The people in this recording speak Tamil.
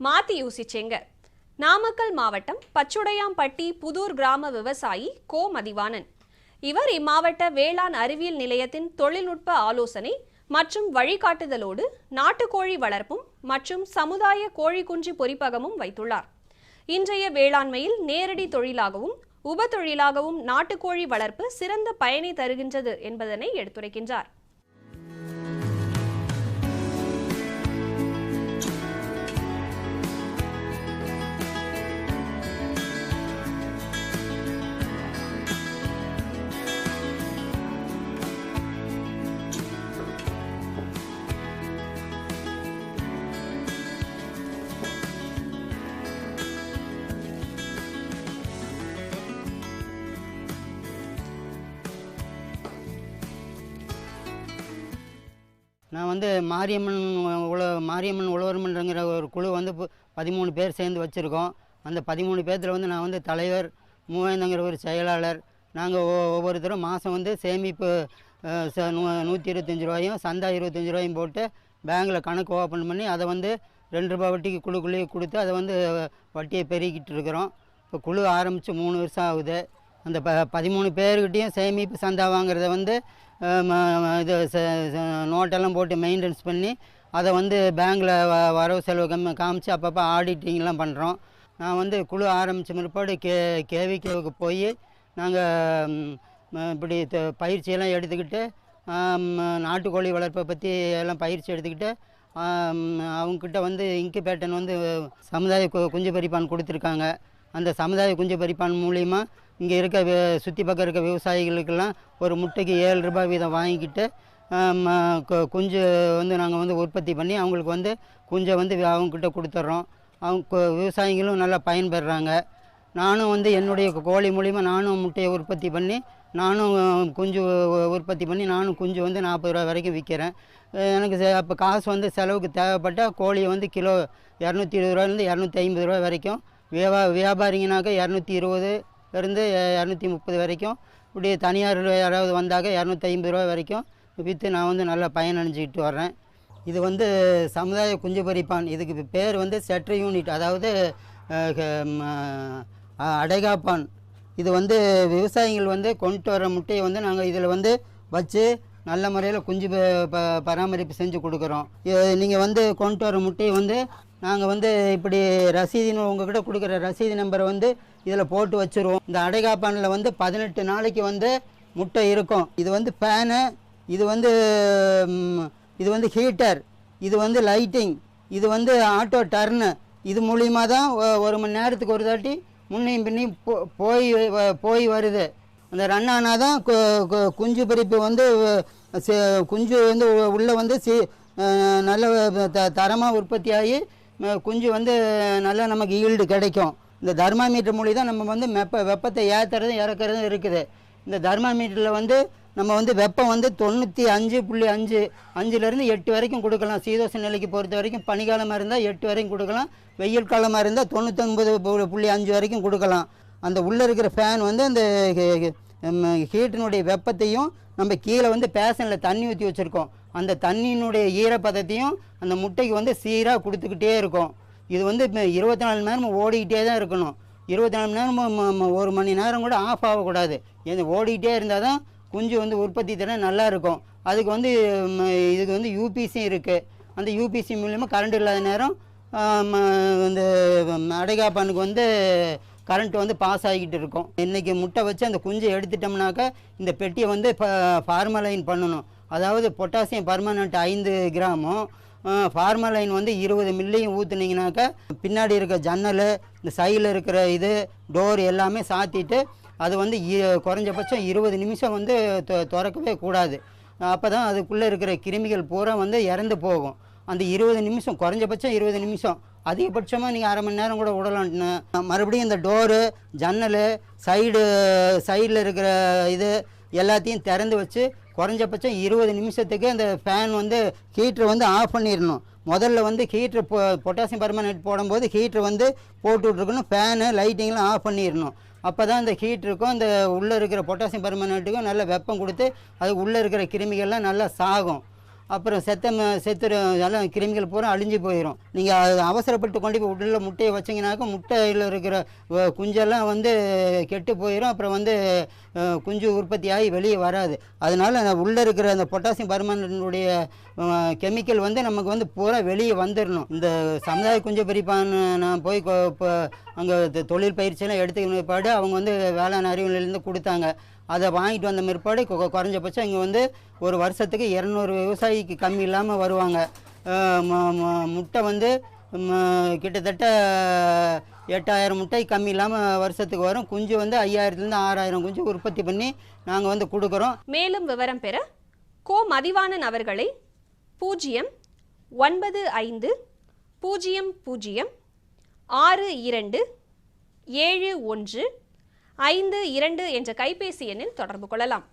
மாத்தி யோசிச்சேங்க. நாமக்கல் மாவட்டம் பச்சுடையாம்பட்டி புதூர் கிராம விவசாயி கோ மதிவாணன். இவர் இம்மாவட்ட வேளாண் அறிவியல் நிலையத்தின் தொழில்நுட்ப ஆலோசனை மற்றும் வழிகாட்டுதலோடு நாட்டுக்கோழி வளர்ப்பும் மற்றும் சமுதாய கோழி குஞ்சு பொறிப்பகமும் வைத்துள்ளார். இன்றைய வேளாண்மையில் நேரடி தொழிலாகவும் உபத்தொழிலாகவும் நாட்டுக்கோழி வளர்ப்பு சிறந்த பயனை தருகின்றது என்பதனை எடுத்துரைக்கின்றார். நான் வந்து மாரியம்மன் உழவர்மன்றங்கிற ஒரு குழு வந்து 13 பேர் சேர்ந்து வச்சுருக்கோம். அந்த 13 பேர்த்தில் வந்து நான் வந்து தலைவர், மூவேந்தங்கிற ஒரு செயலாளர். நாங்கள் ஒவ்வொருத்தரும் மாதம் வந்து சேமிப்பு 125 ரூபாயும் சந்தா 25 ரூபாயும் போட்டு பேங்கில் கணக்கு ஓப்பன் பண்ணி அதை வந்து 2 ரூபா வட்டிக்கு குழுக்குள்ளேயே கொடுத்து அதை வந்து வட்டியை பெருக்கிட்டு இருக்கிறோம். இப்போ குழு ஆரம்பித்து 3 வருஷம் ஆகுது. அந்த 13 பேர்கிட்டையும் சேமிப்பு சந்தா வாங்குறத வந்து இது நோட்டெல்லாம் போட்டு மெயின்டெனன்ஸ் பண்ணி அதை வந்து பேங்கில் வரவு செலவு காமிச்சு அப்பப்போ ஆடிட்டிங்லாம் பண்ணுறோம். நான் வந்து குழு ஆரம்பித்த பிற்பாடு கேவிகேவுக்கு போய் நாங்கள் இப்படி பயிற்சியெல்லாம் எடுத்துக்கிட்டு நாட்டுக்கோழி வளர்ப்பை பற்றி எல்லாம் பயிற்சி எடுத்துக்கிட்டு அவங்கக்கிட்ட வந்து இன்குபேட்டர் வந்து சமுதாய குஞ்சு பறிப்பான் கொடுத்துருக்காங்க. அந்த சமுதாய குஞ்சு பறிப்பான் மூலிமா இங்கே இருக்க சுற்றி பக்கம் இருக்க விவசாயிகளுக்கெல்லாம் ஒரு முட்டைக்கு 7 ரூபாய் வீதம் வாங்கிக்கிட்டு குஞ்சு வந்து நாங்கள் வந்து உற்பத்தி பண்ணி அவங்களுக்கு வந்து குஞ்சை வந்து அவங்கக்கிட்ட கொடுத்துட்றோம். அவங்க விவசாயிகளும் நல்லா பயன்பெறுறாங்க. நானும் வந்து என்னுடைய கோழி மூலிமா நானும் முட்டையை உற்பத்தி பண்ணி நானும் குஞ்சு உற்பத்தி பண்ணி நானும் குஞ்சு வந்து 40 ரூபா வரைக்கும் விற்கிறேன். எனக்கு அப்போ காசு வந்து செலவுக்கு தேவைப்பட்டால் கோழியை வந்து கிலோ 220 ரூபாயிலேருந்து 250 ரூபா வரைக்கும் வியாபாரிங்கனாக்கா 220 இருந்து 230 வரைக்கும். இப்படி தனியார் யாராவது வந்தாக்க 250 ரூபா வரைக்கும் விற்று நான் வந்து நல்லா பயனடைஞ்சிக்கிட்டு வர்றேன். இது வந்து சமுதாய குஞ்சு பறிப்பான். இதுக்கு பேர் வந்து செட்ரு யூனிட், அதாவது அடைகாப்பான். இது வந்து விவசாயிகள் வந்து கொண்டு வர முட்டையை வந்து நாங்கள் இதில் வந்து வச்சு நல்ல முறையில் குஞ்சு பராமரிப்பு செஞ்சு கொடுக்குறோம். நீங்கள் வந்து கொண்டு வர முட்டையை வந்து நாங்கள் வந்து இப்படி ரசீதுன்னு உங்கள்கிட்ட கொடுக்குற ரசீது நம்பரை வந்து இதில் போட்டு வச்சுருவோம். இந்த அடைகாப்பானில் வந்து 18 நாளைக்கு வந்து முட்டை இருக்கும். இது வந்து ஃபேனு, இது வந்து ஹீட்டர், இது வந்து லைட்டிங், இது வந்து ஆட்டோ டர்னு. இது மூலிமா தான் 1 மணி நேரத்துக்கு ஒரு தாட்டி முன்னையும் பின்னையும் போய் வருது. அந்த ரன் ஆனால் தான் குஞ்சு பறிப்பு வந்து குஞ்சு வந்து உள்ளே வந்து நல்ல தரமாக உற்பத்தி ஆகி குஞ்சு வந்து நல்லா நமக்கு ஈல்டு கிடைக்கும். இந்த தர்மாமீட்டர் மூலி தான் நம்ம வந்து வெப்பத்தை ஏற்றுறதும் இறக்குறதும் இருக்குது. இந்த தர்மாமீட்டரில் வந்து நம்ம வந்து வெப்பம் வந்து 95.5 5லேருந்து 8 வரைக்கும் கொடுக்கலாம். சீதோஷ நிலைக்கு பொறுத்த வரைக்கும் பனிக்காலமாக இருந்தால் 8 வரைக்கும் கொடுக்கலாம். வெயில் காலமாக இருந்தால் 99.5 வரைக்கும் கொடுக்கலாம். அந்த உள்ளே இருக்கிற ஃபேன் வந்து அந்த ஹீட்டினுடைய வெப்பத்தையும் நம்ம கீழே வந்து பேசனில் தண்ணி ஊற்றி வச்சுருக்கோம். அந்த தண்ணியினுடைய ஈரப்பதத்தையும் அந்த முட்டைக்கு வந்து சீராக கொடுத்துக்கிட்டே இருக்கும். இது வந்து 24 மணி நேரமும் ஓடிக்கிட்டே தான் இருக்கணும். 24 மணி நேரமும் 1 மணி நேரம் கூட ஆஃப் ஆகக்கூடாது. ஓடிக்கிட்டே இருந்தால் தான் குஞ்சு வந்து உற்பத்தி திறன் நல்லா இருக்கும். அதுக்கு வந்து இதுக்கு வந்து யூபிசி இருக்குது. அந்த யூபிசி மூலிமா கரண்ட் இல்லாத நேரம் இந்த அடைகாப்பானுக்கு வந்து கரண்ட் வந்து பாஸ் ஆகிக்கிட்டு இருக்கும். இன்றைக்கி முட்டை வச்சு அந்த குஞ்சை எடுத்துட்டோம்னாக்கா இந்த பெட்டியை வந்து ஃபார்மலைன் பண்ணணும். அதாவது பொட்டாசியம் பர்மனண்ட் 5 கிராமும் ஃபார்மலைன் வந்து 20 மில்லியும் ஊற்றுனீங்கனாக்கா பின்னாடி இருக்க ஜன்னல், இந்த சைடில் இருக்கிற இது டோர் எல்லாமே சாத்திட்டு அது வந்து குறைஞ்சபட்சம் 20 நிமிஷம் வந்து திறக்கவே கூடாது. அப்போ தான் அதுக்குள்ளே இருக்கிற கிருமிகள் பூரா வந்து இறந்து போகும். அந்த 20 நிமிஷம், குறைஞ்சபட்சம் 20 நிமிஷம், அதிகபட்சமாக நீங்கள் அரை மணி நேரம் கூட விடலாம்னு. மறுபடியும் இந்த டோரு, ஜன்னல், சைடில் இருக்கிற இது எல்லாத்தையும் திறந்து வச்சு குறைஞ்சபட்சம் 20 நிமிஷத்துக்கு அந்த ஃபேன் வந்து ஹீட்ரு வந்து ஆஃப் பண்ணிடணும். முதல்ல வந்து ஹீட்ரு பொட்டாசியம் பர்மனேட் போடும்போது ஹீட்ரு வந்து போட்டு விட்ருக்கணும். ஃபேனு லைட்டிங்லாம் ஆஃப் பண்ணிடணும். அப்போ தான் இந்த ஹீட்டருக்கும் அந்த உள்ளே இருக்கிற பொட்டாசியம் பர்மனேட்டுக்கும் நல்ல வெப்பம் கொடுத்து அது உள்ளே இருக்கிற கிருமிகள்லாம் நல்லா சாகும். அப்புறம் செத்துரு எல்லாம் கிருமிகள் பூரா அழிஞ்சு போயிடும். நீங்கள் அவசரப்பட்டு கொண்டு போய் உள்ள முட்டையை வச்சிங்கனாக்கா முட்டையில் இருக்கிற குஞ்செல்லாம் வந்து கெட்டு போயிடும். அப்புறம் வந்து குஞ்சு உற்பத்தி ஆகி வெளியே வராது. அதனால் உள்ளே இருக்கிற அந்த பொட்டாசியம் பர்மனனுடைய கெமிக்கல் வந்து நமக்கு வந்து பூரா வெளியே வந்துடணும். இந்த சமுதாய குஞ்சு பறிப்பான்னு நான் போய் இப்போ அங்கே தொழில் பயிற்சியெல்லாம் எடுத்துக்கிற பிற்பாடு அவங்க வந்து வேளாண் அறிவியலேருந்து கொடுத்தாங்க. அதை வாங்கிட்டு வந்த பிற்பாடு குறைஞ்சபட்சம் இங்கே வந்து ஒரு வருஷத்துக்கு 200 விவசாயிக்கு கம்மி இல்லாமல் வருவாங்க. முட்டை வந்து கிட்டத்தட்ட 8000 முட்டை கம்மி இல்லாமல் வருஷத்துக்கு வரும். குஞ்சு வந்து 5000லேருந்து 6000 குஞ்சு உற்பத்தி பண்ணி நாங்கள் வந்து கொடுக்குறோம். மேலும் விவரம் பெற கோ மதிவாணன் அவர்களை 09500627152 என்ற கைபேசி எண்ணில் தொடர்பு கொள்ளலாம்.